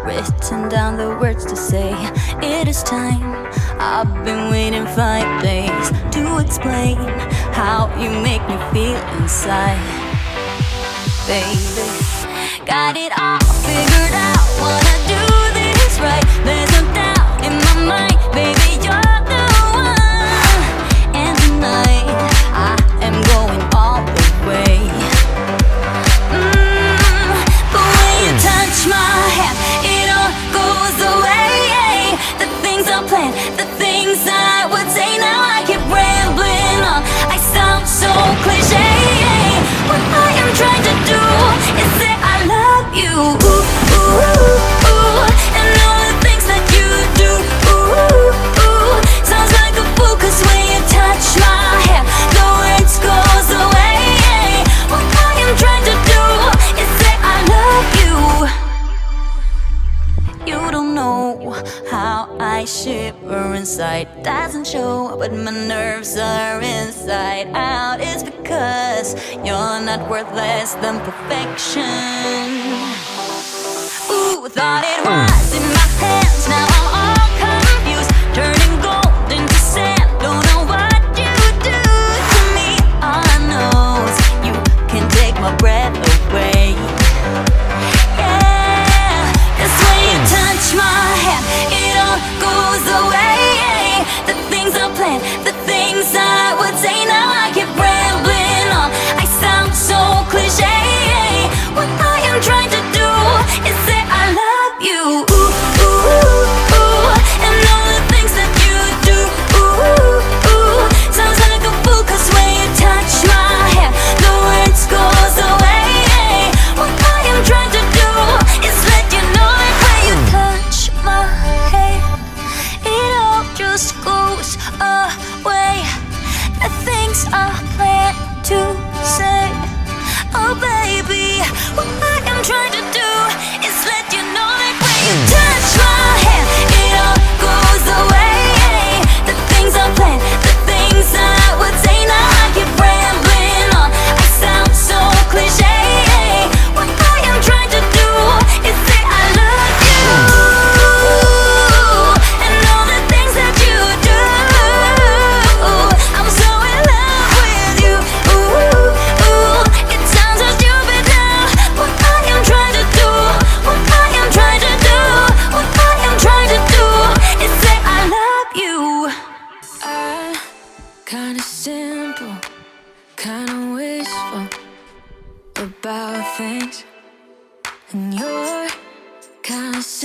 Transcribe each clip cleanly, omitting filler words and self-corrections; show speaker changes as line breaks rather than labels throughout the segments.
Written down the words to say it is time. I've been waiting 5 days to explain how you make me feel inside. Baby, got it all figured out, wanna do this right. There's no doubt in my mind, baby, you're the one. And tonight I am going all the way. The way you touch my hand, it all goes away. The things I planned, the things I would say, now I keep rambling on. I sound so cliche. What I am trying to do is say I love you. Ooh, ooh, ooh. And all the things that you do. Ooh, ooh. Sounds like a fool, 'cause when you touch my hair, the words goes away. What I am trying to do is say I love you. You don't know how I shiver inside. Doesn't show, but my nerves are inside out. It's because you're not worth less than perfection. Ooh, thought it was in my hands, now I'm all confused. Turning gold into sand, don't know what you do to me. All I know is you can take my breath away. Yeah, 'cause when you touch my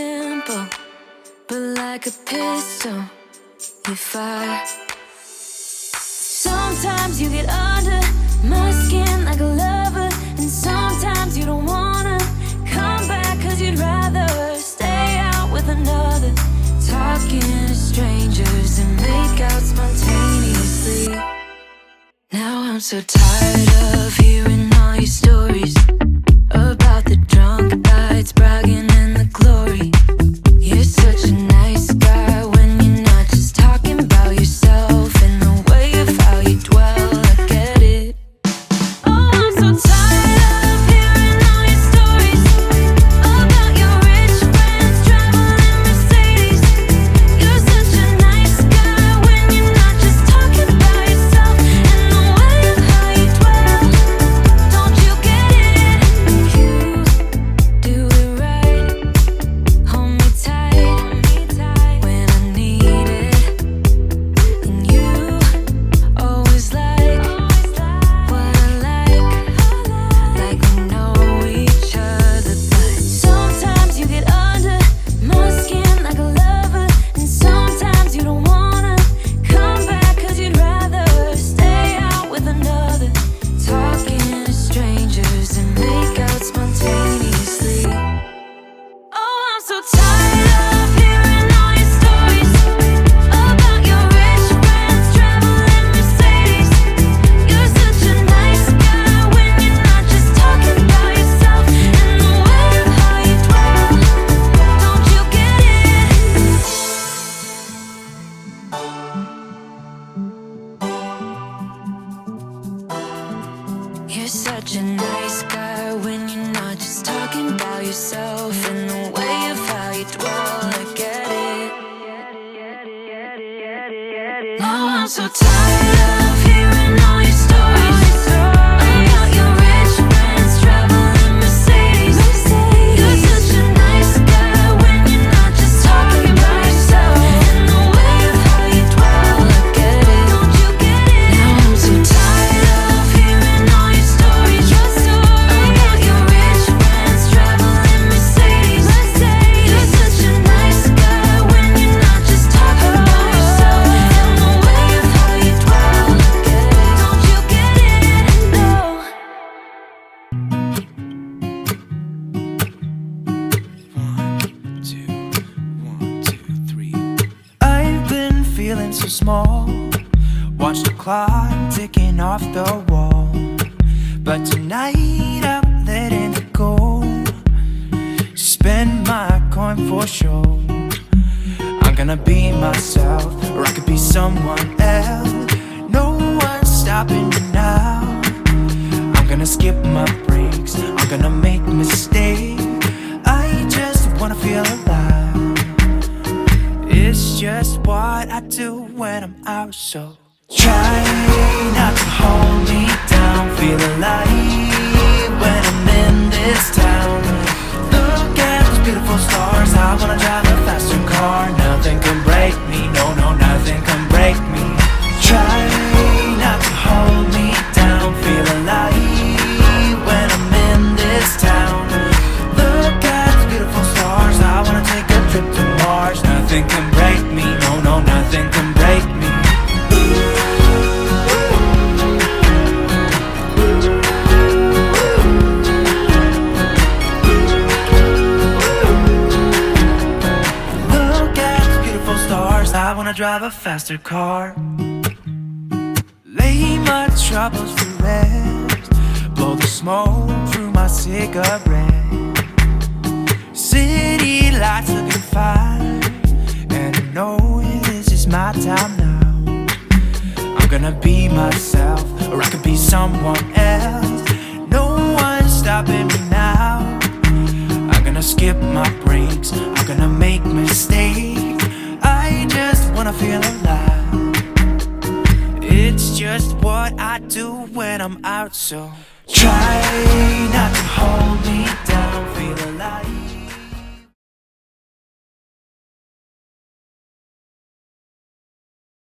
simple, but like a pistol, you fire. Sometimes you get under my skin like a lover, and sometimes you don't wanna come back 'cause you'd rather stay out with another. Talking to strangers and make out spontaneously. Now I'm so tired of hearing all your stories about the drunk nights, bragging in the glory. You're such a nice guy when you're not just talking about yourself and the way of how you dwell. I get it. Oh, I'm so tired of hearing all your stories about your rich friends traveling Mercedes. You're such a nice guy when you're not just talking about yourself and the way of how you dwell. Don't you get it? You do it right. Hold me tight when I need it. And you always like what I like we know each other. But sometimes you get under my skin like a lover, and sometimes you don't wanna come back 'cause you'd rather stay out with another. Talking to strangers and make out spontaneously. Oh, I'm so tired of hearing all your stories about your rich friends traveling Mercedes. You're such a nice guy when you're not just talking about yourself and the way of how you dwell. Don't you get it? You're such a nice guy when you're not just talking about yourself and the way of how you dwell. I get it. Now I'm so tired of hearing all your stories about your rich friends traveling Mercedes. You're such a nice guy when you're not just talking about yourself and the way of how you dwell. I get it. Don't you get it? Now I'm so tired of hearing all your stories about your rich friends traveling Mercedes. You're such a nice guy when you're not just talking about yourself and the way of how you dwell. I get it. Don't you get it? No.
I've been feeling so small. Watch the clock ticking off the wall. But tonight I'm letting it go. Spend my coin for sure. I'm gonna be myself, or I could be someone else. No one's stopping me now. I'm gonna skip my breaks, I'm gonna make mistakes. I just wanna feel alive. It's just what I do when I'm out, so try not to hold me down. Feel alive when I'm in this town. Look at those beautiful stars. I wanna drive a faster car. Nothing can break me, no, nothing can break me. Try not to hold me down. Feel alive when I'm in this town. Look at those beautiful stars. I wanna take a trip to Mars. Nothing can break me, no, nothing can break me. Look at the beautiful stars. I wanna drive a faster car. Lay my troubles to rest. Blow the smoke through my cigarette. City lights looking fine, and I know this is my time now. I'm gonna be myself, or I could be someone else. No one's stopping me now. I'm gonna skip my breaks, I'm gonna make mistakes. I just wanna feel alive. It's just what I do when I'm out, so try not to hold me down.